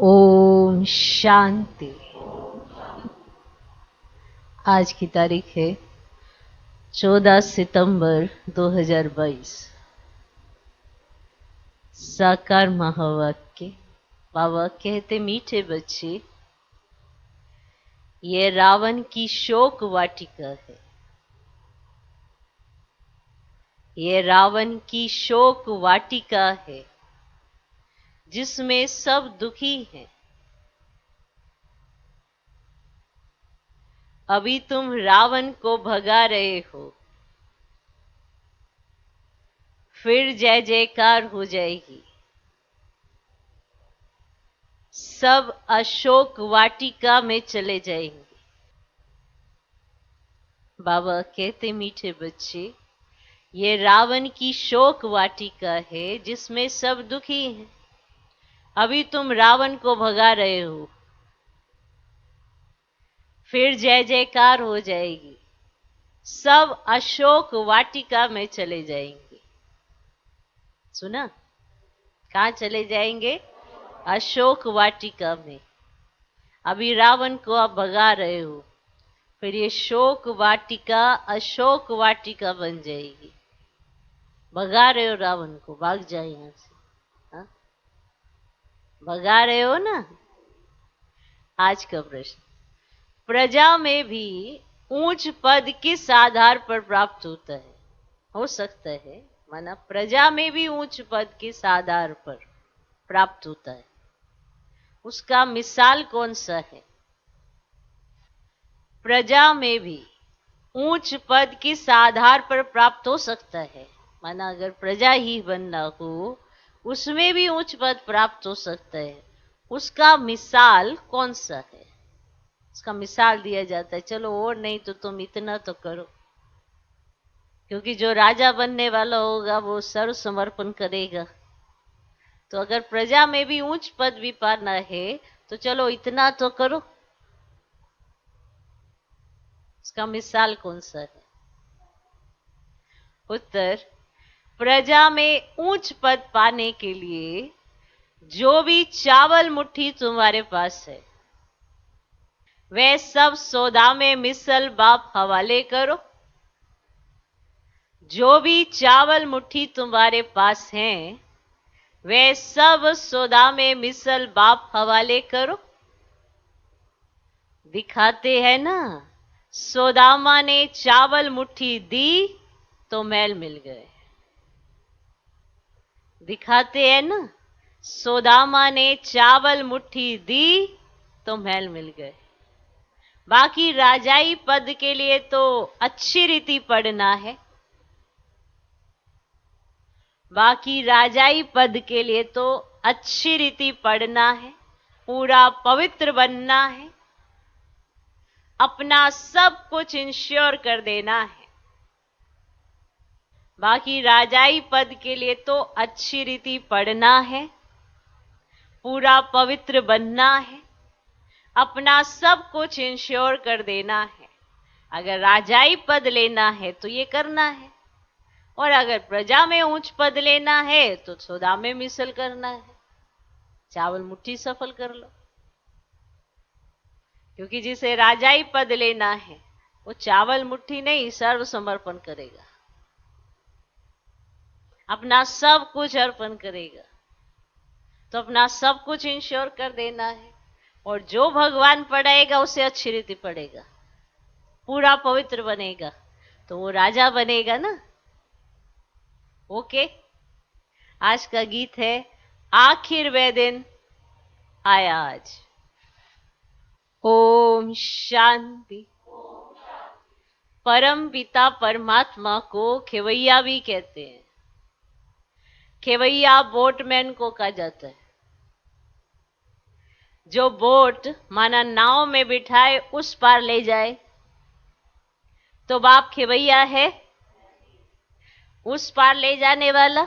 ओम शांति। आज की तारीख है 14 सितंबर 2022। साकार महावाक्य। बाबा कहते, मीठे बच्चे, ये रावण की शोक वाटिका है। ये रावण की शोक वाटिका है जिसमें सब दुखी हैं। अभी तुम रावण को भगा रहे हो, फिर जय जयकार हो जाएगी। सब अशोक वाटिका में चले जाएंगे। बाबा कहते, मीठे बच्चे, ये रावण की शोक वाटिका है जिसमें सब दुखी हैं। अभी तुम रावण को भगा रहे हो, फिर जय जयकार हो जाएगी। सब अशोक वाटिका में चले जाएंगे। सुना? कहाँ चले जाएंगे? अशोक वाटिका में। अभी रावण को आप भगा रहे हो, फिर ये शोक वाटिका अशोक वाटिका बन जाएगी। भगा रहे हो रावण को, भाग जाए यहां से। हा? भगा रहे हो ना? आज का प्रश्न, प्रजा में भी ऊंच पद किस आधार पर प्राप्त होता है? हो सकता है माना प्रजा में भी ऊंच पद किस आधार पर प्राप्त होता है, उसका मिसाल कौन सा है? प्रजा में भी ऊंच पद किस आधार पर प्राप्त हो सकता है? माना अगर प्रजा ही बनना हो, उसमें भी ऊंच पद प्राप्त हो सकता है। उसका मिसाल कौन सा है? उसका मिसाल दिया जाता है, चलो और नहीं तो तुम इतना तो करो। क्योंकि जो राजा बनने वाला होगा वो सर्व समर्पण करेगा। तो अगर प्रजा में भी ऊंच पद भी पाना है तो चलो इतना तो करो। उसका मिसाल कौन सा है? उत्तर, प्रजा में ऊंच पद पाने के लिए जो भी चावल मुट्ठी तुम्हारे पास है, वह सब सौदा में मिसल बाप हवाले करो। जो भी चावल मुट्ठी तुम्हारे पास हैं, वे सब सौदा में मिसल बाप हवाले करो। दिखाते हैं ना, सोदामा ने चावल मुट्ठी दी तो मैल मिल गए। दिखाते हैं ना, सोदामा ने चावल मुट्ठी दी तो मैल मिल गए। बाकी राजाई पद के लिए तो अच्छी रीति पढ़ना है। बाकी राजाई पद के लिए तो अच्छी रीति पढ़ना है, पूरा पवित्र बनना है, अपना सब कुछ इंश्योर कर देना है। बाकी राजाई पद के लिए तो अच्छी रीति पढ़ना है, पूरा पवित्र बनना है, अपना सब कुछ इंश्योर कर देना है। अगर राजाई पद लेना है तो ये करना है, और अगर प्रजा में ऊंच पद लेना है तो सौदा में मिसल करना है। चावल मुट्ठी सफल कर लो। क्योंकि जिसे राजाई पद लेना है वो चावल मुट्ठी नहीं, सर्व समर्पण करेगा, अपना सब कुछ अर्पण करेगा। तो अपना सब कुछ इंश्योर कर देना है, और जो भगवान पढ़ाएगा उसे अच्छी रीति पढ़ेगा, पूरा पवित्र बनेगा, तो वो राजा बनेगा ना। ओके, आज का गीत है आखिर वह दिन आया आज। ओम शांति। परम पिता परमात्मा को खेवैया भी कहते हैं। खेवैया बोटमैन को कहा जाता है। जो बोट माना नाव में बिठाए उस पार ले जाए तो बाप खेवैया है। उस पार ले जाने वाला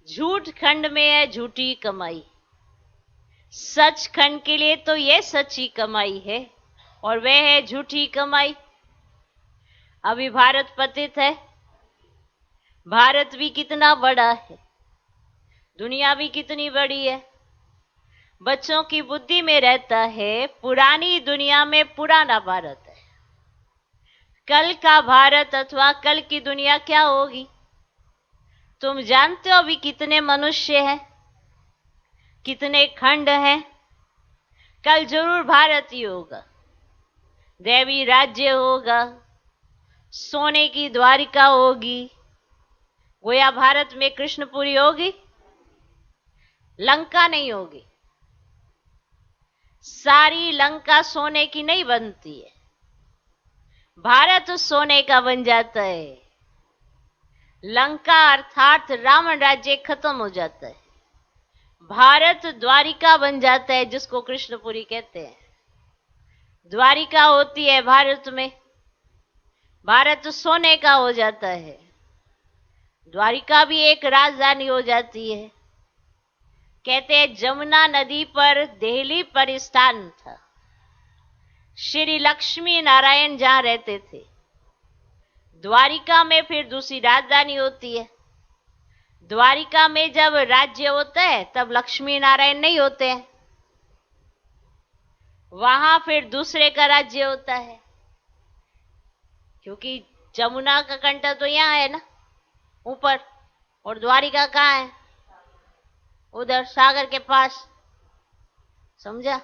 झूठ खंड में है झूठी कमाई, सच खंड के लिए तो यह सच्ची कमाई है, और वह है झूठी कमाई। अभी भारत पतित है। भारत भी कितना बड़ा है, दुनिया भी कितनी बड़ी है, बच्चों की बुद्धि में रहता है पुरानी दुनिया में पुराना भारत है, कल का भारत अथवा कल की दुनिया क्या होगी? तुम जानते हो अभी कितने मनुष्य हैं, कितने खंड हैं? कल जरूर भारत ही होगा, देवी राज्य होगा, सोने की द्वारिका होगी। गोया भारत में कृष्णपुरी होगी, लंका नहीं होगी। सारी लंका सोने की नहीं बनती है, भारत सोने का बन जाता है। लंका अर्थात रावण राज्य खत्म हो जाता है, भारत द्वारिका बन जाता है, जिसको कृष्णपुरी कहते हैं। द्वारिका होती है भारत में, भारत सोने का हो जाता है। द्वारिका भी एक राजधानी हो जाती है। कहते हैं जमुना नदी पर देहली पर स्थान था, श्री लक्ष्मी नारायण जहां रहते थे। द्वारिका में फिर दूसरी राजधानी होती है। द्वारिका में जब राज्य होता है तब लक्ष्मी नारायण नहीं होते हैं, वहां फिर दूसरे का राज्य होता है, क्योंकि जमुना का कंठ तो यहां है ना ऊपर, और द्वारिका कहाँ है? उधर सागर के पास। समझा?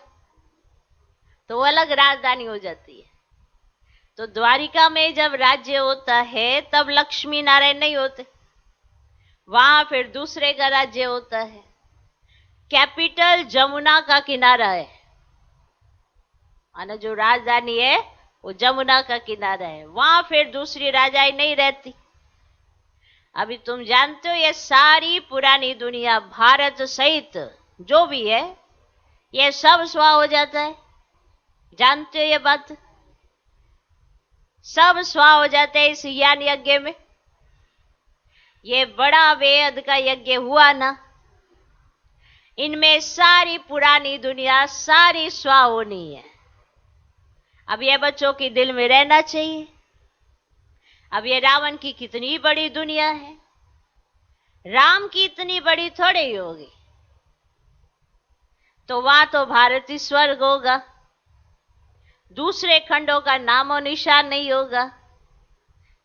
तो अलग राजधानी हो जाती है। तो द्वारिका में जब राज्य होता है तब लक्ष्मी नारायण नहीं होते, वहां फिर दूसरे का राज्य होता है। कैपिटल जमुना का किनारा है, माना जो राजधानी है वो जमुना का किनारा है, वहां फिर दूसरी राजाई नहीं रहती। अभी तुम जानते हो ये सारी पुरानी दुनिया भारत सहित जो भी है ये सब स्वाह हो जाता है। जानते हो ये बात? सब स्वाह हो जाते हैं इस ज्ञान यज्ञ में। ये बड़ा वेद का यज्ञ हुआ ना, इनमें सारी पुरानी दुनिया सारी स्वाह होनी है। अब ये बच्चों के दिल में रहना चाहिए। अब ये रावण की कितनी बड़ी दुनिया है, राम की इतनी बड़ी थोड़ी ही होगी। तो वहां तो भारतीय स्वर्ग होगा, दूसरे खंडों का नामो निशान नहीं होगा।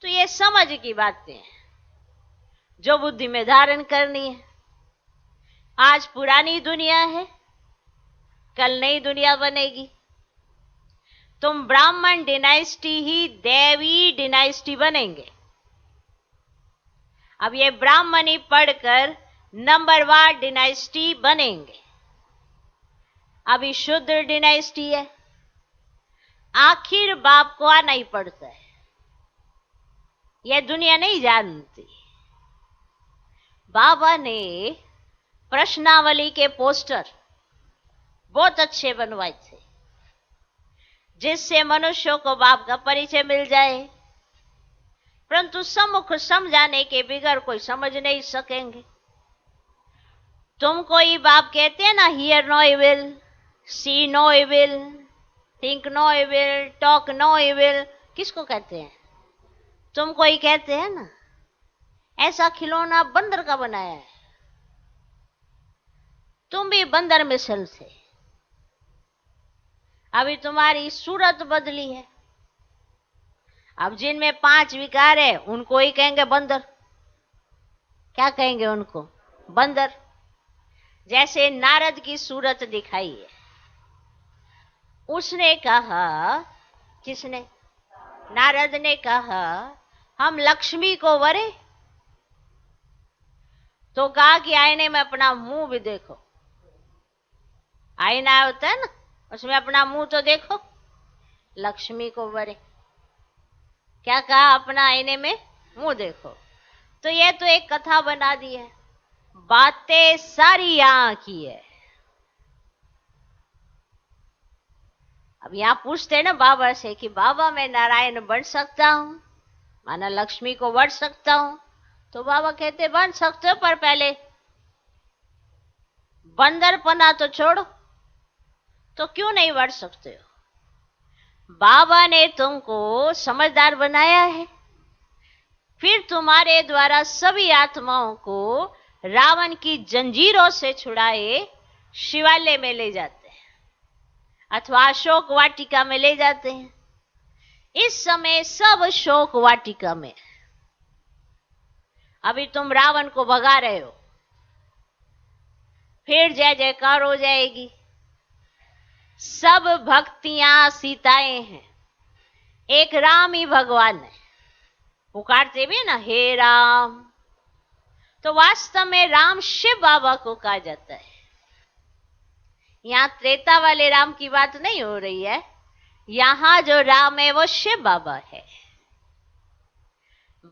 तो ये समझ की बातें हैं जो बुद्धि में धारण करनी है। आज पुरानी दुनिया है, कल नई दुनिया बनेगी। तुम ब्राह्मण डिनाइस्टी ही देवी डिनाइस्टी बनेंगे। अब ये ब्राह्मणी पढ़कर नंबरवार डिनाइस्टी बनेंगे। अभी शूद्र डिनाइस्टी है, आखिर बाप को आना ही पड़ता है। यह दुनिया नहीं जानती। बाबा ने प्रश्नावली के पोस्टर बहुत अच्छे बनवाए थे, जिससे मनुष्यों को बाप का परिचय मिल जाए, परंतु सम्मुख समझाने के बिगड़ कोई समझ नहीं सकेंगे। तुम कोई बाप कहते हैं ना, hear no evil, see no evil, think no evil, talk no evil, किसको कहते हैं? तुम कोई कहते हैं ना, ऐसा खिलौना बंदर का बनाया है। तुम भी बंदर मिसल थे, अभी तुम्हारी सूरत बदली है। अब जिनमें 5 विकार है उनको ही कहेंगे बंदर। क्या कहेंगे उनको? बंदर। जैसे नारद की सूरत दिखाई है, उसने कहा, किसने? नारद ने कहा हम लक्ष्मी को वरे, तो कहा कि आईने में अपना मुंह भी देखो। आईना होता है ना, उसमें अपना मुंह तो देखो। लक्ष्मी को वरे, क्या कहा? अपना आईने में मुंह देखो। तो ये तो एक कथा बना दी है, बातें सारी यहां की है। अब यहां पूछते हैं ना बाबा से कि बाबा मैं नारायण बन सकता हूं, माना लक्ष्मी को वर सकता हूं? तो बाबा कहते बन सकते हो, पर पहले बंदरपना तो छोड़ो। तो क्यों नहीं वर सकते हो? बाबा ने तुमको समझदार बनाया है, फिर तुम्हारे द्वारा सभी आत्माओं को रावण की जंजीरों से छुड़ाए शिवालय में ले जाते हैं अथवा अशोक वाटिका में ले जाते हैं। इस समय सब अशोक वाटिका में। अभी तुम रावण को भगा रहे हो, फिर जय जयकार हो जाएगी। सब भक्तियां सीताएं हैं, एक राम ही भगवान है। पुकारते भी ना हे राम, तो वास्तव में राम शिव बाबा को कहा जाता है। यहां त्रेता वाले राम की बात नहीं हो रही है, यहां जो राम है वो शिव बाबा है।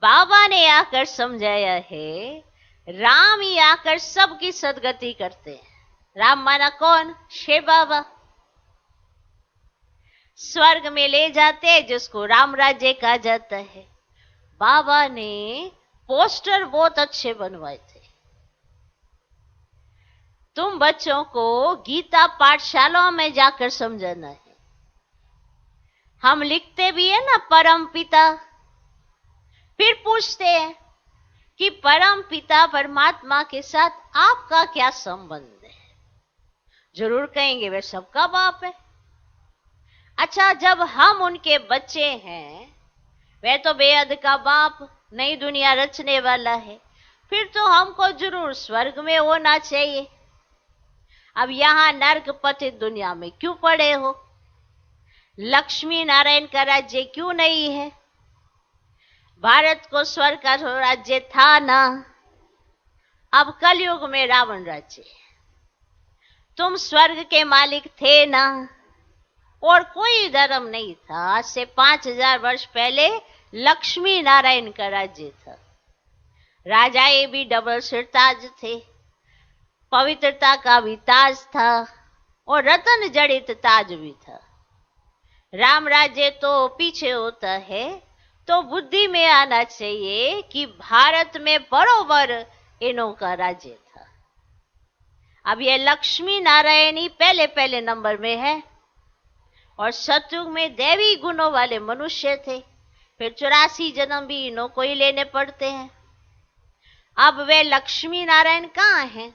बाबा ने आकर समझाया है, राम ही आकर सबकी सदगति करते हैं। राम माना कौन? शिव बाबा। स्वर्ग में ले जाते हैं जिसको राम राज्य कहा जाता है। बाबा ने पोस्टर बहुत अच्छे बनवाए थे। तुम बच्चों को गीता पाठशालाओं में जाकर समझाना है। हम लिखते भी है ना परम पिता, फिर पूछते हैं कि परम पिता परमात्मा के साथ आपका क्या संबंध है? जरूर कहेंगे वे सबका बाप है। अच्छा, जब हम उनके बच्चे हैं, वह तो बेहद का बाप नई दुनिया रचने वाला है, फिर तो हमको जरूर स्वर्ग में होना चाहिए। अब यहां नर्क पतित दुनिया में क्यों पड़े हो? लक्ष्मी नारायण का राज्य क्यों नहीं है? भारत को स्वर्ग का राज्य था ना, अब कलयुग में रावण राज्य। तुम स्वर्ग के मालिक थे ना, और कोई धर्म नहीं था। आज से 5000 वर्ष पहले लक्ष्मी नारायण का राज्य था। राजाए भी डबल सिरताज थे, पवित्रता का भी ताज था और रतन जड़ित ताज भी था। राम राज्य तो पीछे होता है, तो बुद्धि में आना चाहिए कि भारत में बरोबर इनों का राज्य था। अब ये लक्ष्मी नारायण ही पहले पहले नंबर में है, और सतयुग में दैवी गुणों वाले मनुष्य थे। फिर 84 जन्म भी इन्हों को ही लेने पड़ते हैं। अब वे लक्ष्मी नारायण कहाँ हैं?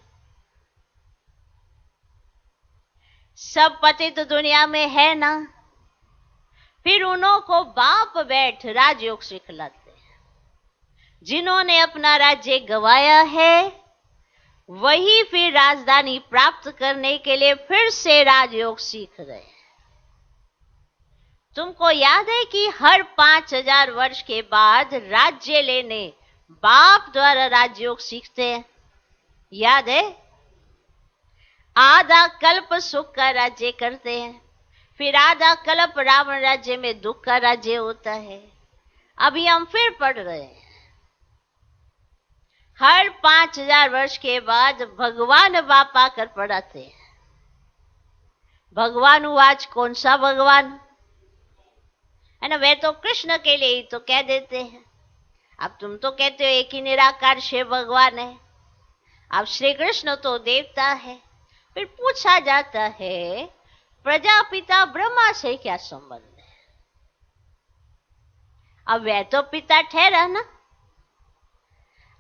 सब पतित दुनिया में है ना। फिर उन्हों को बाप बैठ राजयोग सिखलाते हैं। जिन्होंने अपना राज्य गवाया है, वही फिर राजधानी प्राप्त करने के लिए फिर से राजयोग सीख रहे हैं। तुमको याद है कि हर 5000 वर्ष के बाद राज्य लेने बाप द्वारा राजयोग सीखते हैं? याद है? आधा कल्प सुख का राज्य करते हैं, फिर आधा कल्प रावण राज्य में दुख का राज्य होता है। अभी हम फिर पढ़ रहे हैं। हर 5000 वर्ष के बाद भगवान बाप आकर पढ़ाते हैं। भगवान आज कौन सा भगवान है ना? वे तो कृष्ण के लिए ही तो कह देते हैं। अब तुम तो कहते हो एक ही निराकार शिव भगवान है। अब श्री कृष्ण तो देवता है। फिर पूछा जाता है, प्रजापिता ब्रह्मा से क्या संबंध है? अब वह तो पिता ठहरा ना।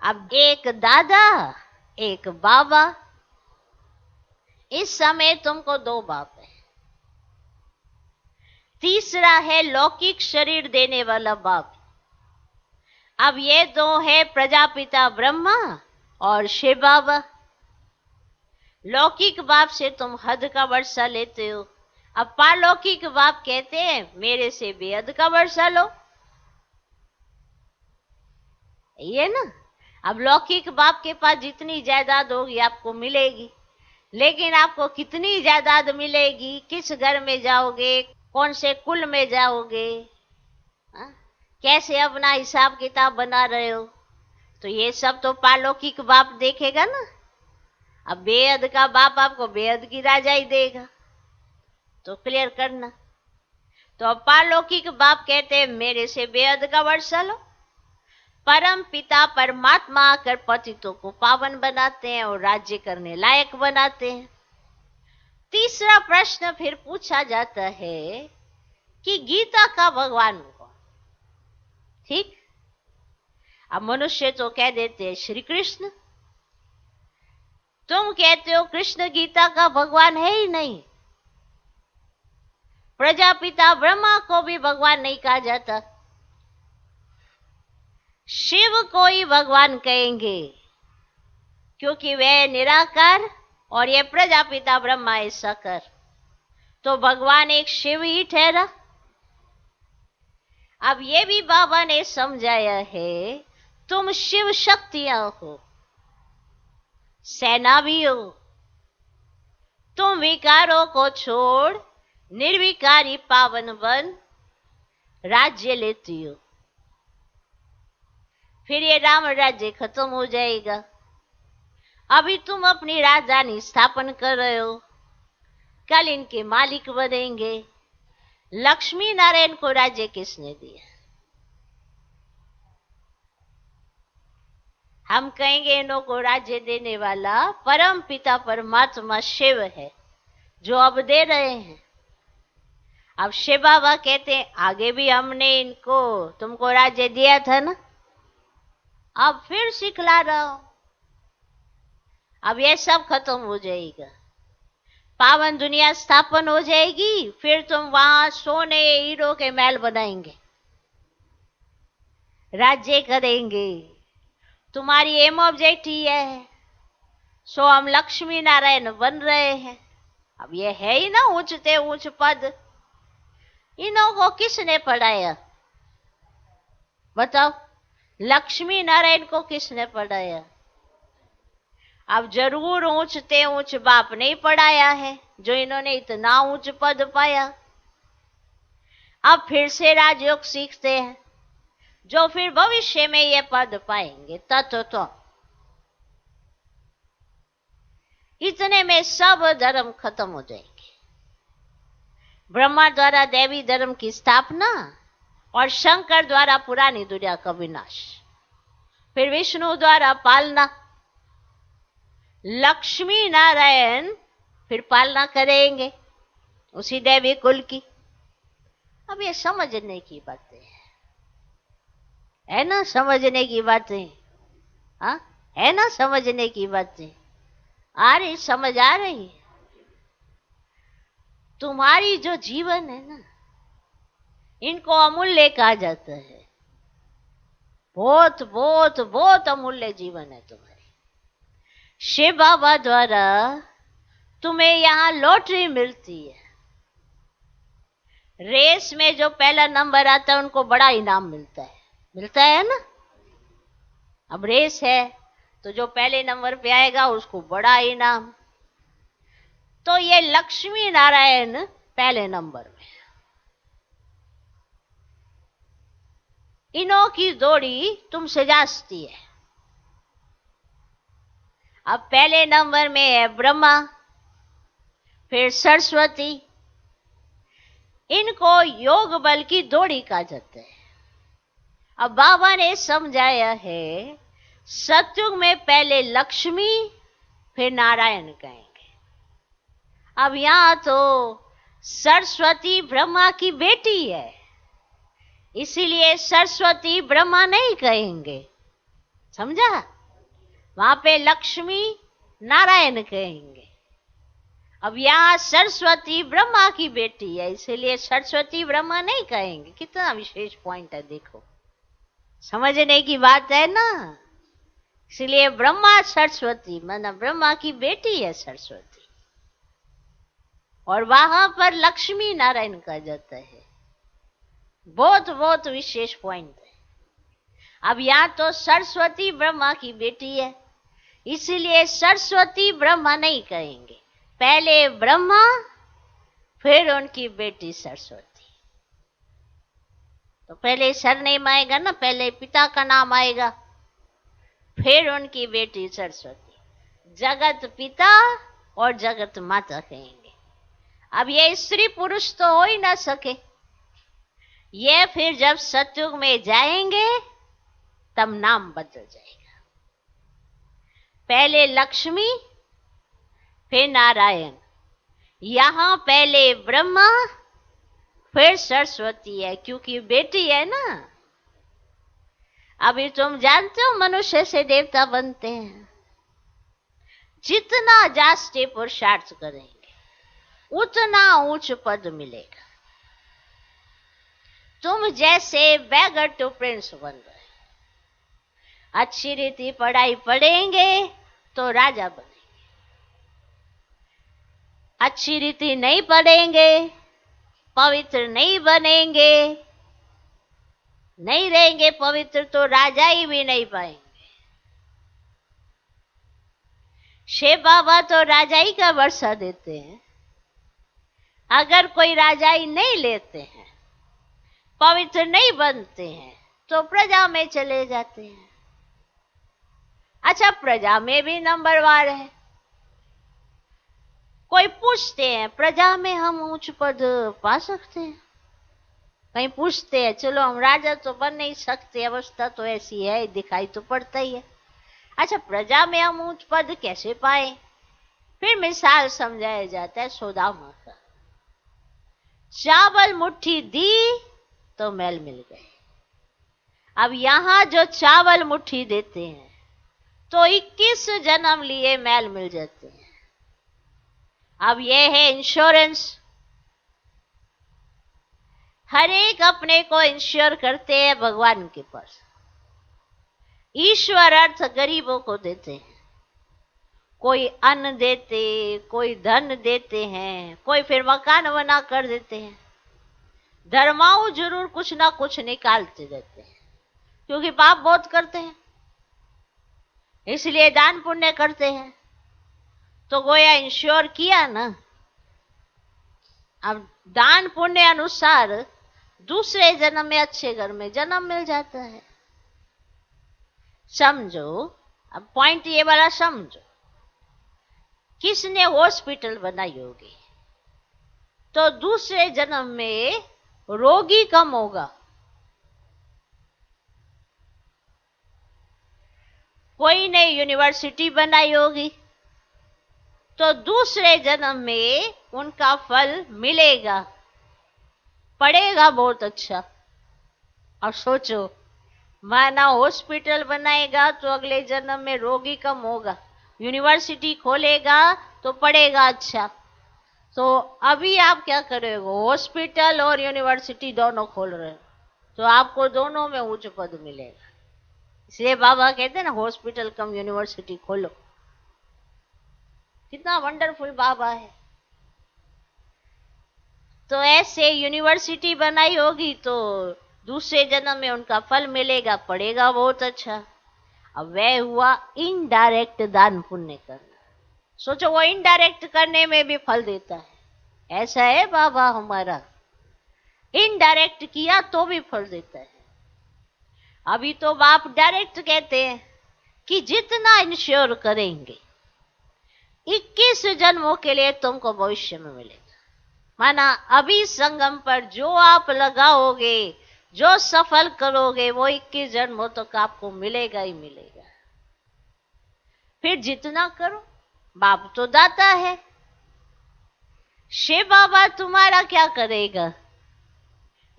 अब एक दादा एक बाबा। इस समय तुमको 2 बाप है। तीसरा है लौकिक शरीर देने वाला बाप। अब ये 2 है प्रजापिता ब्रह्मा और शिव बाबा। लौकिक बाप से तुम हद का वर्षा लेते हो। अब पारलौकिक बाप कहते हैं मेरे से बेहद का वर्षा लो। ये ना। अब लौकिक बाप के पास जितनी जायदाद होगी आपको मिलेगी, लेकिन आपको कितनी जायदाद मिलेगी, किस घर में जाओगे, कौन से कुल में जाओगे, कैसे अपना हिसाब किताब बना रहे हो, तो ये सब तो पारलौकिक बाप देखेगा ना। अब बेहद का बाप आपको बेहद की राजाई देगा, तो क्लियर करना। तो अब पारलौकिक बाप कहते हैं मेरे से बेहद का वर्षा लो। परम पिता परमात्मा आकर पतितों को पावन बनाते हैं और राज्य करने लायक बनाते हैं। तीसरा प्रश्न फिर पूछा जाता है कि गीता का भगवान कौन? ठीक। अब मनुष्य तो कह देते हैं श्री कृष्ण। तुम कहते हो कृष्ण गीता का भगवान है ही नहीं, प्रजापिता ब्रह्मा को भी भगवान नहीं कहा जाता, शिव को ही भगवान कहेंगे क्योंकि वह निराकार और यह प्रजापिता ब्रह्मा है साकार, तो भगवान एक शिव ही ठहरा। अब ये भी बाबा ने समझाया है, तुम शिव शक्तियां हो, सेना भी हो, तुम विकारों को छोड़ निर्विकारी पावन बन राज्य लेती हो, फिर ये राम राज्य खत्म हो जाएगा। अभी तुम अपनी राजधानी स्थापन कर रहे हो, कल इनके मालिक बनेंगे। लक्ष्मी नारायण को राज्य किसने दिया? हम कहेंगे इन्हों को राज्य देने वाला परम पिता परमात्मा शिव है, जो अब दे रहे हैं। अब शिव बाबा कहते हैं आगे भी हमने इनको तुमको राज्य दिया था ना, अब फिर सिखला रहा हूं। अब यह सब खत्म हो जाएगा, पावन दुनिया स्थापन हो जाएगी, फिर तुम वहां सोने हीरो के महल बनाएंगे, राज्य करेंगे। तुम्हारी एम ऑब्जेक्ट ही है, सो हम लक्ष्मी नारायण बन रहे हैं। अब ये है ही ना ऊंचते ऊंच पद, इन्हों को किसने पढ़ाया बताओ? लक्ष्मी नारायण को किसने पढ़ाया? अब जरूर ऊंचते ऊंच बाप ने पढ़ाया है, जो इन्होंने इतना ऊंच पद पाया। अब फिर से राजयोग सीखते हैं, जो फिर भविष्य में ये पद पाएंगे। तो इतने में सब धर्म खत्म हो जाएंगे। ब्रह्मा द्वारा देवी धर्म की स्थापना और शंकर द्वारा पुरानी दुनिया का विनाश, फिर विष्णु द्वारा पालना, लक्ष्मी नारायण फिर पालना करेंगे उसी देवी कुल की। अब ये समझने की बातें है ना, समझने की बातें, हाँ है ना, समझने की बातें आ रही, समझ आ रही। तुम्हारी जो जीवन है ना, इनको अमूल्य कहा जाता है। बहुत बहुत बहुत अमूल्य जीवन है तुम्हारी। शिव बाबा द्वारा तुम्हें यहां लॉटरी मिलती है, रेस में जो पहला नंबर आता है उनको बड़ा इनाम मिलता है ना। अब रेस है तो जो पहले नंबर पे आएगा उसको बड़ा इनाम, तो ये लक्ष्मी नारायण पहले नंबर में, इन्हों की दौड़ी तुमसे जाती है। अब पहले नंबर में है ब्रह्मा, फिर सरस्वती, इनको योग बल की दौड़ी कहा जाता है। अब बाबा ने समझाया है, सतयुग में पहले लक्ष्मी फिर नारायण कहेंगे। अब यहां तो सरस्वती ब्रह्मा की बेटी है, इसीलिए सरस्वती ब्रह्मा नहीं कहेंगे, समझा? वहां पे लक्ष्मी नारायण कहेंगे। अब यहां सरस्वती ब्रह्मा की बेटी है, इसलिए सरस्वती ब्रह्मा नहीं कहेंगे। कितना विशेष पॉइंट है, देखो समझने की बात है ना। इसलिए ब्रह्मा सरस्वती, मतलब ब्रह्मा की बेटी है सरस्वती, और वहां पर लक्ष्मी नारायण कहा जाता है। बहुत बहुत विशेष पॉइंट है। अब यहां तो सरस्वती ब्रह्मा की बेटी है, इसीलिए सरस्वती ब्रह्मा नहीं कहेंगे, पहले ब्रह्मा फिर उनकी बेटी सरस्वती। तो पहले सरनेम आएगा ना, पहले पिता का नाम आएगा, फिर उनकी बेटी सरस्वती। जगत पिता और जगत माता कहेंगे। अब ये स्त्री पुरुष तो हो ही ना सके, ये फिर जब सतयुग में जाएंगे तब नाम बदल जाएगा। पहले लक्ष्मी फिर नारायण, यहां पहले ब्रह्मा फिर सरस्वती है, क्योंकि बेटी है ना। अभी तुम जानते हो मनुष्य से देवता बनते हैं, जितना जास्ते पुरुषार्थ करेंगे उतना ऊंच पद मिलेगा। तुम जैसे बेगर टू प्रिंस बन रहे, अच्छी रीति पढ़ाई पढ़ेंगे तो राजा बनेंगे, अच्छी रीति नहीं पढ़ेंगे, पवित्र नहीं बनेंगे, नहीं रहेंगे पवित्र तो राजा ही भी नहीं पाएंगे। शिव बाबा तो राजाई का वर्षा देते हैं, अगर कोई राजाई नहीं लेते हैं, पवित्र नहीं बनते हैं तो प्रजा में चले जाते हैं। अच्छा, प्रजा में भी नंबरवार है। कोई पूछते हैं प्रजा में हम उच्च पद पा सकते हैं, कहीं पूछते हैं चलो हम राजा तो बन नहीं सकते, अवस्था तो ऐसी है, दिखाई तो पड़ता ही है। अच्छा, प्रजा में हम उच्च पद कैसे पाए? फिर मिसाल समझाया जाता है सुदामा का। चावल मुट्ठी दी तो मैल मिल गए। अब यहां जो चावल मुट्ठी देते हैं तो 21 जन्म लिए मैल मिल जाते हैं। अब ये है इंश्योरेंस। हर एक अपने को इंश्योर करते हैं भगवान के पास। ईश्वर अर्थ गरीबों को देते हैं, कोई अन्न देते, कोई धन देते हैं, कोई फिर मकान बना कर देते हैं। धर्माऊ जरूर कुछ ना कुछ निकालते रहते हैं, क्योंकि पाप बहुत करते हैं, इसलिए दान पुण्य करते हैं। तो गोया इंश्योर किया ना। अब दान पुण्य अनुसार दूसरे जन्म में अच्छे घर में जन्म मिल जाता है। समझो, अब पॉइंट ये वाला समझो। किसने हॉस्पिटल बनाई होगी तो दूसरे जन्म में रोगी कम होगा। कोई ने यूनिवर्सिटी बनाई होगी तो दूसरे जन्म में उनका फल मिलेगा, पड़ेगा बहुत अच्छा। और सोचो, माना हॉस्पिटल बनाएगा तो अगले जन्म में रोगी कम होगा, यूनिवर्सिटी खोलेगा तो पढ़ेगा अच्छा। तो अभी आप क्या करोगे? हॉस्पिटल और यूनिवर्सिटी दोनों खोल रहे हो तो आपको दोनों में उच्च पद मिलेगा। इसलिए बाबा कहते हैं ना, हॉस्पिटल कम यूनिवर्सिटी खोलो। कितना वंडरफुल बाबा है। तो ऐसे यूनिवर्सिटी बनाई होगी तो दूसरे जन्म में उनका फल मिलेगा, पड़ेगा बहुत अच्छा। अब वह हुआ इनडायरेक्ट दान पुण्य करना। सोचो, वो इनडायरेक्ट करने में भी फल देता है। ऐसा है बाबा हमारा, इनडायरेक्ट किया तो भी फल देता है। अभी तो बाप डायरेक्ट कहते हैं कि जितना इंश्योर करेंगे 21 जन्मों के लिए तुमको भविष्य में मिलेगा। माना अभी संगम पर जो आप लगाओगे, जो सफल करोगे, वो 21 जन्मों तक आपको मिलेगा ही मिलेगा। फिर जितना करो, बाप तो दाता है। शिव बाबा तुम्हारा क्या करेगा?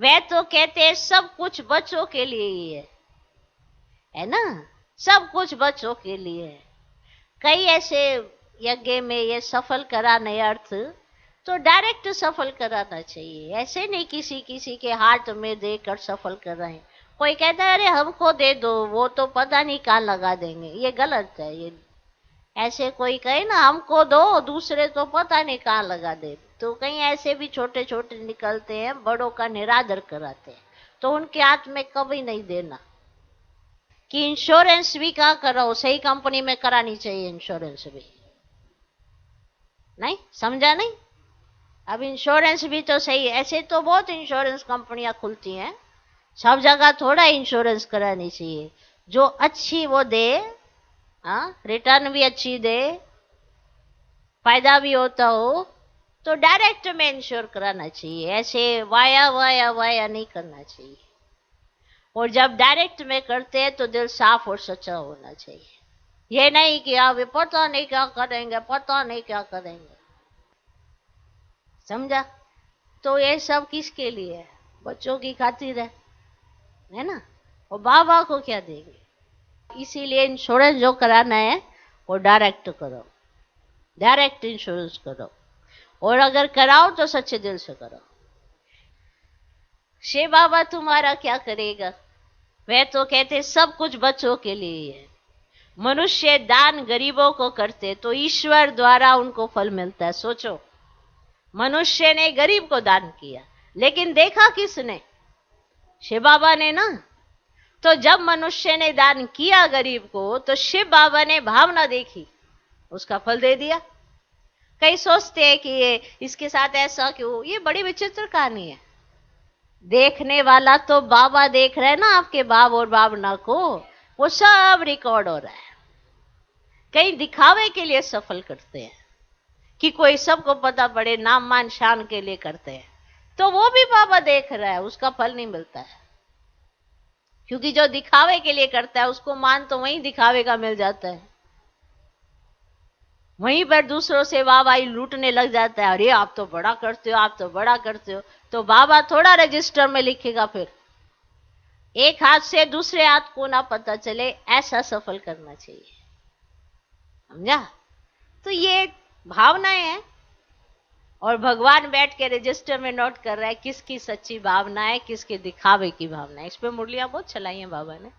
वह तो कहते हैं सब कुछ बच्चों के लिए ही है ना, सब कुछ बच्चों के लिए है। कई ऐसे यज्ञ में ये सफल कराने अर्थ तो डायरेक्ट सफल कराना चाहिए, ऐसे नहीं किसी किसी के हाथ में देकर सफल कराएं। कोई कहता है अरे हमको दे दो, वो तो पता नहीं कहाँ लगा देंगे, ये गलत है। ये ऐसे कोई कहे ना हमको दो, दूसरे तो पता नहीं कहाँ लगा दे, तो कहीं ऐसे भी छोटे छोटे निकलते हैं, बड़ों का निरादर कराते हैं। तो उनके हाथ में कभी नहीं देना। कि इंश्योरेंस भी कहाँ कराओ, सही कंपनी में करानी चाहिए इंश्योरेंस भी। नहीं समझा? नहीं, अब इंश्योरेंस भी तो सही है। ऐसे तो बहुत इंश्योरेंस कंपनियां खुलती हैं, सब जगह थोड़ा इंश्योरेंस करानी चाहिए। जो अच्छी वो दे, रिटर्न भी अच्छी दे, फायदा भी होता हो, तो डायरेक्ट में इंश्योर कराना चाहिए। ऐसे वाया वाया वाया नहीं करना चाहिए। और जब डायरेक्ट में करते हैं तो दिल साफ और सच्चा होना चाहिए। ये नहीं कि आप पता नहीं क्या करेंगे, पता नहीं क्या करेंगे। समझा? तो ये सब किसके लिए है? बच्चों की खातिर है ना। और बाबा को क्या देंगे? इसीलिए इंश्योरेंस जो कराना है वो डायरेक्ट करो। डायरेक्ट इंश्योरेंस करो, और अगर कराओ तो सच्चे दिल से करो। शिव बाबा तुम्हारा क्या करेगा? वह तो कहते सब कुछ बच्चों के लिए है। मनुष्य दान गरीबों को करते तो ईश्वर द्वारा उनको फल मिलता है। सोचो, मनुष्य ने गरीब को दान किया, लेकिन देखा किसने? शिव बाबा ने ना। तो जब मनुष्य ने दान किया गरीब को, तो शिव बाबा ने भावना देखी, उसका फल दे दिया। कई सोचते हैं कि ये इसके साथ ऐसा क्यों? ये बड़ी विचित्र कहानी है। देखने वाला तो बाबा देख रहे हैं ना, आपके बाप और भावना को, वो सब रिकॉर्ड हो रहा है। कई दिखावे के लिए सफल करते हैं कि कोई सबको पता पड़े, नाम मान शान के लिए करते हैं, तो वो भी बाबा देख रहा है, उसका फल नहीं मिलता है। क्योंकि जो दिखावे के लिए करता है उसको मान तो वहीं दिखावे का मिल जाता है, वहीं पर दूसरों से वाहवाही लूटने लग जाता है। अरे आप तो बड़ा करते हो, आप तो बड़ा करते हो। तो बाबा थोड़ा रजिस्टर में लिखेगा फिर, एक हाथ से दूसरे हाथ को ना पता चले, ऐसा सफल करना चाहिए। समझा? तो ये भावनाएं हैं, और भगवान बैठ के रजिस्टर में नोट कर रहा है किसकी सच्ची भावना है, किसके दिखावे की भावना है। इस पे मुरलियां बहुत चलाई हैं बाबा ने।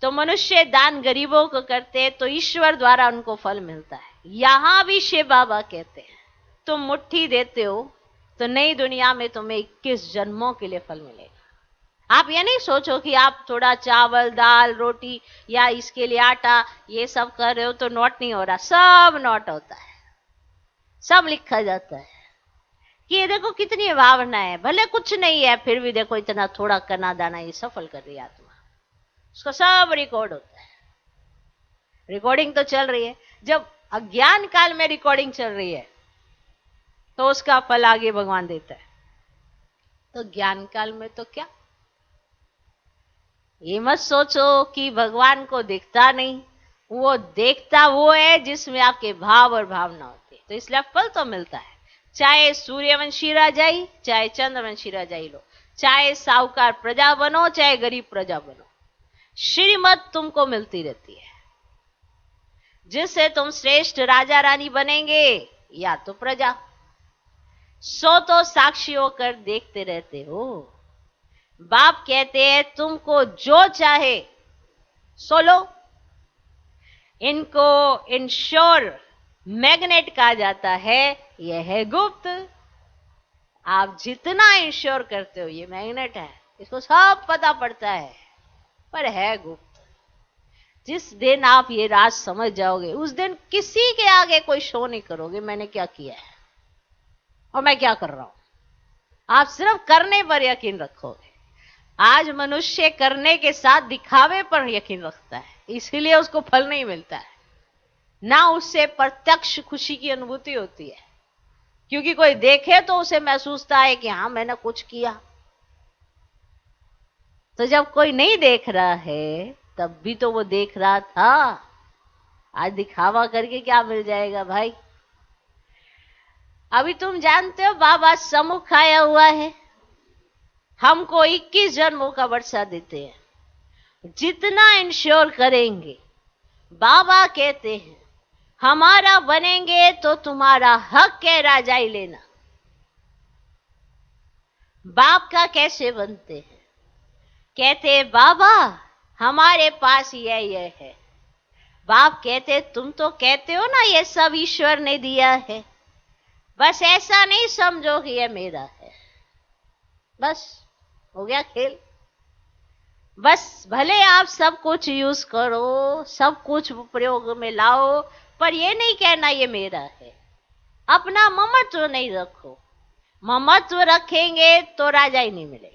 तो मनुष्य दान गरीबों को करते हैं तो ईश्वर द्वारा उनको फल मिलता है। यहां भी शिव बाबा कहते हैं तुम मुट्ठी देते हो तो नई दुनिया में तुम्हें 21 जन्मों के लिए फल मिलेगा। आप ये नहीं सोचो कि आप थोड़ा चावल दाल रोटी या इसके लिए आटा ये सब कर रहे हो तो नोट नहीं हो रहा। सब नोट होता है, सब लिखा जाता है कि ये देखो कितनी भावना है, भले कुछ नहीं है फिर भी देखो इतना थोड़ा करना दाना ये सफल कर रही है आत्मा, उसका सब रिकॉर्ड होता है। रिकॉर्डिंग तो चल रही है। जब अज्ञान काल में रिकॉर्डिंग चल रही है तो उसका फल आगे भगवान देता है। तो ज्ञान काल में तो क्या, ये मत सोचो कि भगवान को दिखता नहीं, वो देखता वो है जिसमें आपके भाव और भावना होती है। तो इसलिए फल तो मिलता है, चाहे सूर्यवंशी राजाई चाहे चंद्रवंशी राजाई लो, चाहे साहूकार प्रजा बनो चाहे गरीब प्रजा बनो, श्रीमत तुमको मिलती रहती है। जिससे तुम श्रेष्ठ राजा रानी बनेंगे या तो प्रजा, सो तो साक्षी होकर देखते रहते हो। बाप कहते हैं तुमको जो चाहे सो लो। इनको इंश्योर मैग्नेट कहा जाता है, यह है गुप्त। आप जितना इंश्योर करते हो ये मैग्नेट है, इसको सब पता पड़ता है, पर है गुप्त। जिस दिन आप ये राज समझ जाओगे उस दिन किसी के आगे कोई शो नहीं करोगे मैंने क्या किया है और मैं क्या कर रहा हूं। आप सिर्फ करने पर यकीन रखोगे। आज मनुष्य करने के साथ दिखावे पर यकीन रखता है, इसीलिए उसको फल नहीं मिलता है, ना उससे प्रत्यक्ष खुशी की अनुभूति होती है। क्योंकि कोई देखे तो उसे महसूस है कि हाँ मैंने कुछ किया। तो जब कोई नहीं देख रहा है तब भी तो वो देख रहा था। आज दिखावा करके क्या मिल जाएगा भाई। अभी तुम जानते हो बाबा सम्मुख आया हुआ है, हमको 21 जन्मों का वर्षा देते हैं। जितना इंश्योर करेंगे, बाबा कहते हैं हमारा बनेंगे तो तुम्हारा हक है राजाई लेना। बाप का कैसे बनते हैं? कहते बाबा हमारे पास यह है। बाप कहते तुम तो कहते हो ना ये सब ईश्वर ने दिया है, बस ऐसा नहीं समझो कि यह मेरा है। बस हो गया खेल। बस भले आप सब कुछ यूज करो, सब कुछ प्रयोग में लाओ, पर ये नहीं कहना ये मेरा है। अपना ममत्व नहीं रखो। ममत्व रखेंगे तो राजाई नहीं मिलेगी।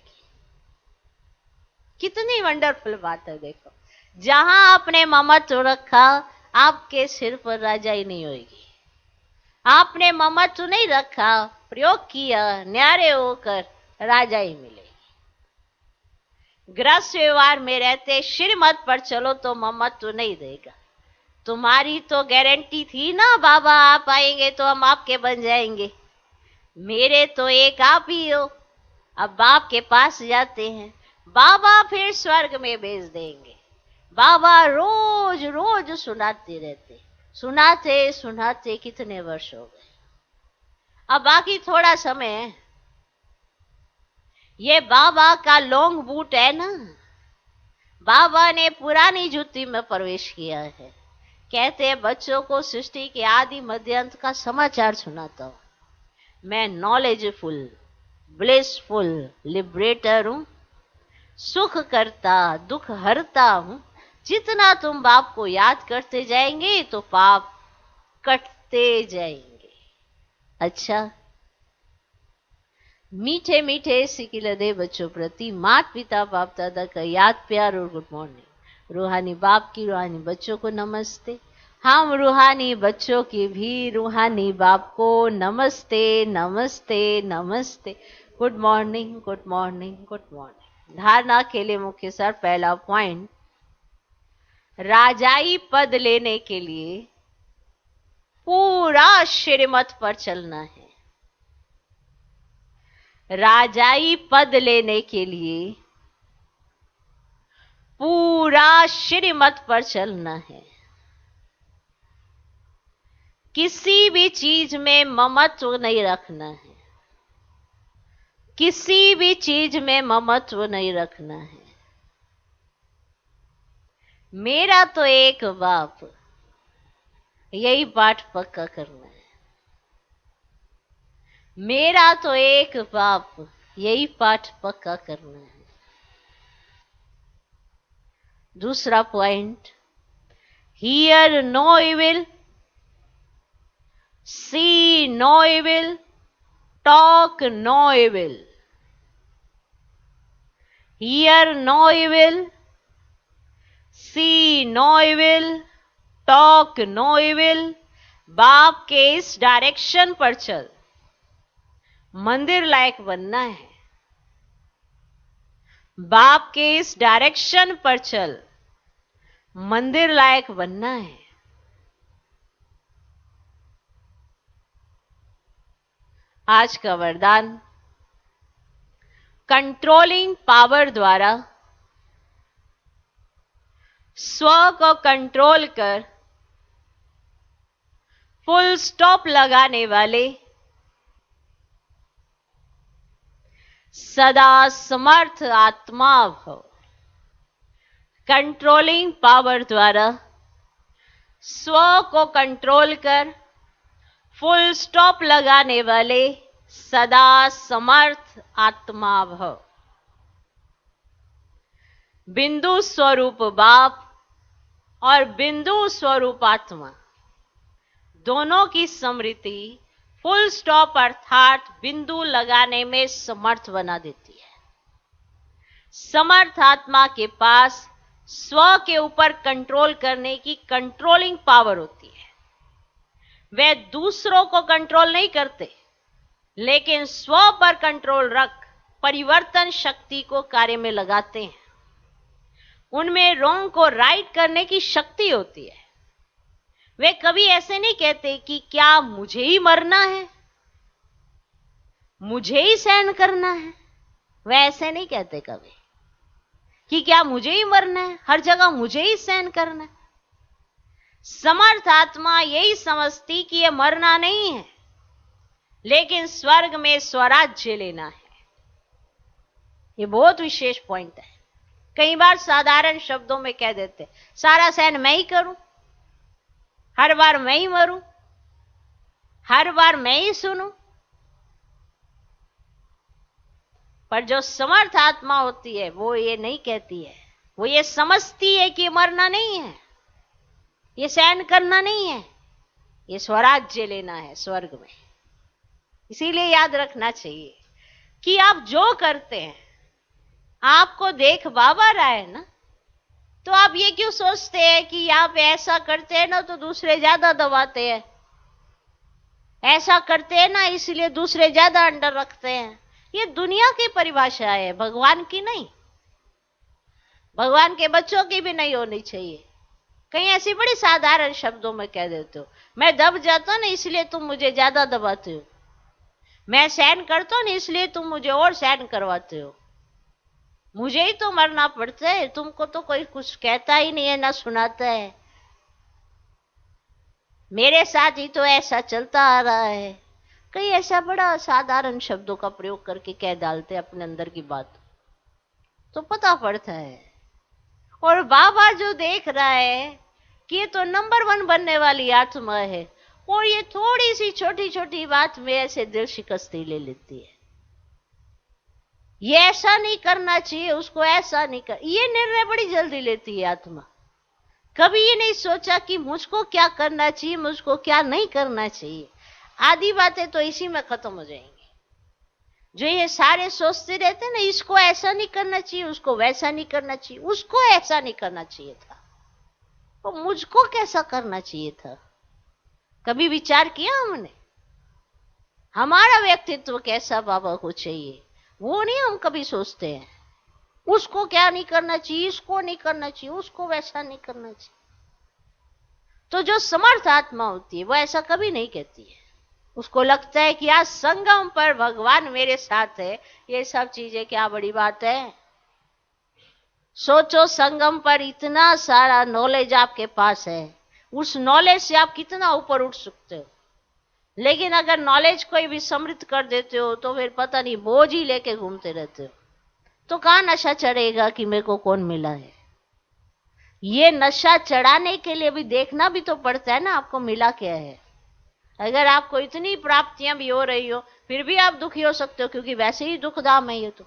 कितनी वंडरफुल बात है। देखो जहां आपने ममत्व रखा आपके सिर पर राजाई नहीं होगी। आपने ममत्व नहीं रखा, प्रयोग किया, न्यारे होकर राजाई मिलेगी। गृहस्थ व्यवहार में रहते श्रीमत पर चलो तो ममत्व नहीं देगा। तुम्हारी तो गारंटी थी ना बाबा आप आएंगे तो हम आपके बन जाएंगे। मेरे तो एक आप ही हो। अब बाप के पास जाते हैं, बाबा फिर स्वर्ग में भेज देंगे। बाबा रोज रोज सुनाते रहते सुनाते सुनाते कितने वर्ष हो गए। अब बाकी थोड़ा समय है। ये बाबा का लॉन्ग बूट है ना, बाबा ने पुरानी जूती में प्रवेश किया है। कहते हैं बच्चों को सृष्टि के आदि मध्य अंत का समाचार सुनाता हूं। मैं नॉलेजफुल, ब्लिसफुल लिबरेटर हूं, सुख करता दुख हरता हूं। जितना तुम बाप को याद करते जाएंगे तो पाप कटते जाएंगे। अच्छा, मीठे मीठे सिकिलदे बच्चों प्रति माता पिता बाप दादा का याद प्यार और गुड मॉर्निंग। रूहानी बाप की रूहानी बच्चों को नमस्ते। हम रूहानी बच्चों की भी रूहानी बाप को नमस्ते नमस्ते नमस्ते। Good morning good morning good morning. धारणा के लिए मुख्य सर पहला पॉइंट, राजाई पद लेने के लिए पूरा श्रीमत पर चलना है। राजाई पद लेने के लिए पूरा श्रीमत पर चलना है। किसी भी चीज में ममत्व नहीं रखना है। किसी भी चीज में ममत्व नहीं रखना है। मेरा तो एक बाप, यही पाठ पक्का करना है। मेरा तो एक बाप, यही पाठ पक्का करना है। दूसरा point, hear no evil, see no evil, talk no evil. Hear no evil, see no evil, talk no evil. बाप के इस डायरेक्शन पर चल, मंदिर लायक बनना है। बाप के इस डायरेक्शन पर चल, मंदिर लायक बनना है। आज का वरदान, कंट्रोलिंग पावर द्वारा स्व को कंट्रोल कर फुल स्टॉप लगाने वाले सदा समर्थ आत्मा भव। कंट्रोलिंग पावर द्वारा स्व को कंट्रोल कर फुल स्टॉप लगाने वाले सदा समर्थ आत्मा भव। बिंदु स्वरूप बाप और बिंदु स्वरूप आत्मा दोनों की स्मृति फुल स्टॉप अर्थात बिंदु लगाने में समर्थ बना देती है। समर्थ आत्मा के पास स्व के ऊपर कंट्रोल करने की कंट्रोलिंग पावर होती है। वे दूसरों को कंट्रोल नहीं करते, लेकिन स्व पर कंट्रोल रख परिवर्तन शक्ति को कार्य में लगाते हैं। उनमें रॉन्ग को राइट करने की शक्ति होती है। वे कभी ऐसे नहीं कहते कि क्या मुझे ही मरना है, मुझे ही सहन करना है। वे ऐसे नहीं कहते कभी कि क्या मुझे ही मरना है, हर जगह मुझे ही सहन करना है। समर्थ आत्मा यही समझती कि यह मरना नहीं है, लेकिन स्वर्ग में स्वराज्य लेना है। ये बहुत विशेष पॉइंट है। कई बार साधारण शब्दों में कह देते, सारा सहन मैं ही करूं, हर बार मैं ही मरूं, हर बार मैं ही सुनूं। पर जो समर्थ आत्मा होती है वो ये नहीं कहती है। वो ये समझती है कि मरना नहीं है, ये सहन करना नहीं है, ये स्वराज्य लेना है स्वर्ग में। इसीलिए याद रखना चाहिए कि आप जो करते हैं, आपको देख बाबा रहा है ना, तो आप ये क्यों सोचते हैं कि आप ऐसा करते हैं ना तो दूसरे ज्यादा दबाते हैं, ऐसा करते हैं ना इसलिए दूसरे ज्यादा अंडर रखते हैं। ये दुनिया की परिभाषा है, भगवान की नहीं, भगवान के बच्चों की भी नहीं होनी चाहिए। कहीं ऐसी बड़ी साधारण शब्दों में कह देते हो, मैं दब जाता ना इसलिए तुम मुझे ज्यादा दबाते हो, मैं सहन करता हूं ना इसलिए तुम मुझे और सहन करवाते हो, मुझे ही तो मरना पड़ता है, तुमको तो कोई कुछ कहता ही नहीं है ना सुनाता है। मेरे साथ ही तो ऐसा चलता आ रहा है। कई ऐसा बड़ा साधारण शब्दों का प्रयोग करके कह डालते अपने अंदर की बात, तो पता पड़ता है। और बाबा जो देख रहा है कि ये तो नंबर 1 बनने वाली आत्मा है, और ये थोड़ी सी छोटी छोटी बात में ऐसे दिल शिकस्ती ले लेती है। ये ऐसा नहीं करना चाहिए, उसको ऐसा नहीं कर, ये निर्णय बड़ी जल्दी लेती है आत्मा। कभी ये नहीं सोचा कि मुझको क्या करना चाहिए, मुझको क्या नहीं करना चाहिए। आधी बातें तो इसी में खत्म हो जाएंगी। जो ये सारे सोचते रहते ना, इसको ऐसा नहीं करना चाहिए, उसको वैसा नहीं करना चाहिए, उसको ऐसा नहीं करना चाहिए था, तो मुझको कैसा करना चाहिए था। कभी विचार किया हमने? हमारा व्यक्तित्व कैसा बाबा को चाहिए, वो नहीं हम कभी सोचते हैं। उसको क्या नहीं करना चाहिए, इसको नहीं करना चाहिए, उसको वैसा नहीं करना चाहिए। तो जो समर्थ आत्मा होती है वो ऐसा कभी नहीं कहती है। उसको लगता है कि आज संगम पर भगवान मेरे साथ है, ये सब चीजें क्या बड़ी बात है। सोचो, संगम पर इतना सारा नॉलेज आपके पास है, उस नॉलेज से आप कितना ऊपर उठ सकते हो। लेकिन अगर नॉलेज को भी समृद्ध कर देते हो तो फिर पता नहीं बोझ ही लेके घूमते रहते हो। तो कहाँ नशा चढ़ेगा कि मेरे को कौन मिला है। ये नशा चढ़ाने के लिए भी देखना भी तो पड़ता है ना, आपको मिला क्या है। अगर आपको इतनी प्राप्तियां भी हो रही हो फिर भी आप दुखी हो सकते हो, क्योंकि वैसे ही दुखधाम है ये। तो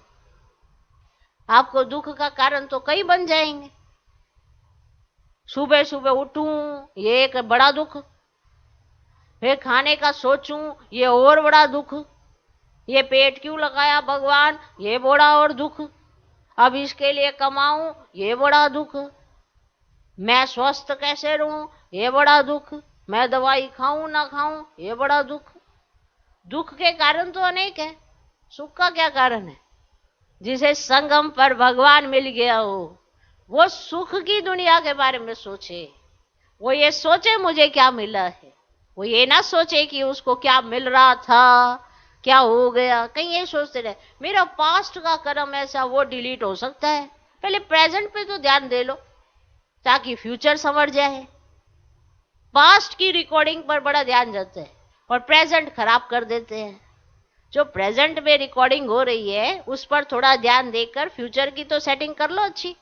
आपको दुख का कारण तो कई बन जाएंगे। सुबह सुबह उठूं, ये एक बड़ा दुख। फिर खाने का सोचूं, ये और बड़ा दुख। ये पेट क्यों लगाया भगवान, ये बड़ा और दुख। अब इसके लिए कमाऊं, ये बड़ा दुख। मैं स्वस्थ कैसे रहूं, ये बड़ा दुख। मैं दवाई खाऊं ना खाऊं, ये बड़ा दुख। दुख के कारण तो अनेक है, सुख का क्या कारण है। जिसे संगम पर भगवान मिल गया हो वो सुख की दुनिया के बारे में सोचे। वो ये सोचे मुझे क्या मिला है, वो ये ना सोचे कि उसको क्या मिल रहा था, क्या हो गया। कहीं ये सोचते रहे मेरा पास्ट का कर्म ऐसा, वो डिलीट हो सकता है। पहले प्रेजेंट पे तो ध्यान दे लो ताकि फ्यूचर संवर जाए। पास्ट की रिकॉर्डिंग पर बड़ा ध्यान देते हैं और प्रेजेंट खराब कर देते हैं। जो प्रेजेंट में रिकॉर्डिंग हो रही है उस पर थोड़ा ध्यान देकर फ्यूचर की तो सेटिंग कर लो अच्छी।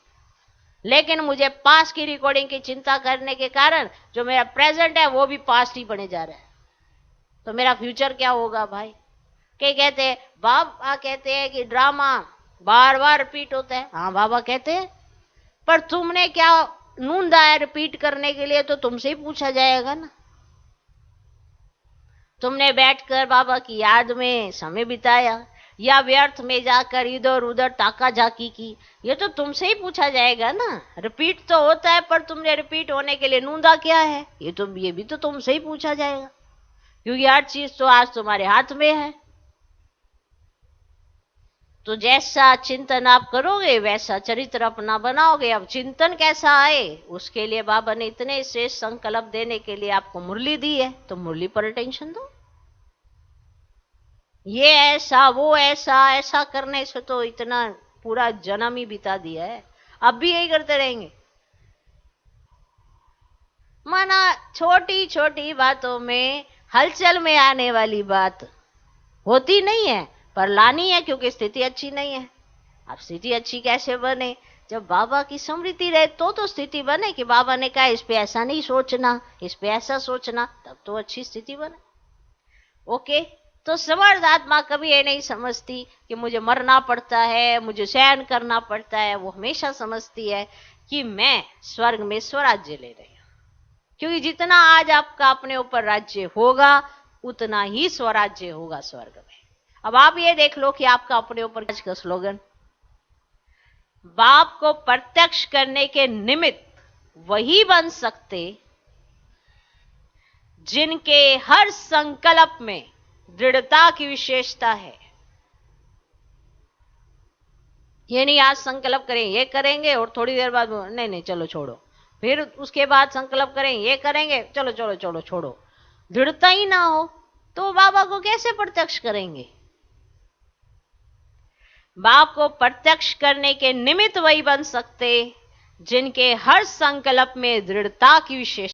लेकिन मुझे पास्ट की रिकॉर्डिंग की चिंता करने के कारण जो मेरा प्रेजेंट है वो भी पास्ट ही बने जा रहा है, तो मेरा फ्यूचर क्या होगा भाई। क्या कहते हैं बाबा, कहते हैं कि ड्रामा बार बार रिपीट होता है। हाँ बाबा कहते हैं, पर तुमने क्या नूंदा है रिपीट करने के लिए, तो तुमसे ही पूछा जाएगा ना। तुमने बैठकर बाबा की याद में समय बिताया या व्यर्थ में जाकर इधर उधर ताका झाकी की, ये तो तुमसे ही पूछा जाएगा ना। रिपीट तो होता है, पर तुमने रिपीट होने के लिए नूंदा क्या है, ये भी तो तुमसे ही पूछा जाएगा, क्योंकि हर चीज तो आज तुम्हारे हाथ में है। तो जैसा चिंतन आप करोगे वैसा चरित्र अपना बनाओगे। अब चिंतन कैसा आए उसके लिए बाबा ने इतने श्रेष्ठ संकल्प देने के लिए आपको मुरली दी है, तो मुरली पर अटेंशन दो। ये ऐसा वो ऐसा, ऐसा करने से तो इतना पूरा जन्म ही बिता दिया है, अब भी यही करते रहेंगे। माना छोटी छोटी बातों में हलचल में आने वाली बात होती नहीं है, पर लानी है क्योंकि स्थिति अच्छी नहीं है। अब स्थिति अच्छी कैसे बने, जब बाबा की स्मृति रहे तो स्थिति बने कि बाबा ने कहा इस पे ऐसा नहीं सोचना, इस पे ऐसा सोचना, तब तो अच्छी स्थिति बने। ओके, तो समर्थ आत्मा कभी ये नहीं समझती कि मुझे मरना पड़ता है, मुझे सहन करना पड़ता है। वो हमेशा समझती है कि मैं स्वर्ग में स्वराज्य ले रही हूं, क्योंकि जितना आज आपका अपने ऊपर राज्य होगा उतना ही स्वराज्य होगा स्वर्ग में। अब आप ये देख लो कि आपका अपने ऊपर का स्लोगन, बाप को प्रत्यक्ष करने के निमित्त वही बन सकते जिनके हर संकल्प में दृढ़ता की विशेषता है। ये नहीं आज संकल्प करें ये करेंगे और थोड़ी देर बाद नहीं नहीं चलो छोड़ो, फिर उसके बाद संकल्प करें ये करेंगे, चलो चलो चलो छोड़ो। दृढ़ता ही ना हो तो बाबा को कैसे प्रत्यक्ष करेंगे। बाप को प्रत्यक्ष करने के निमित्त वही बन सकते जिनके हर संकल्प में दृढ़ता की विशेषता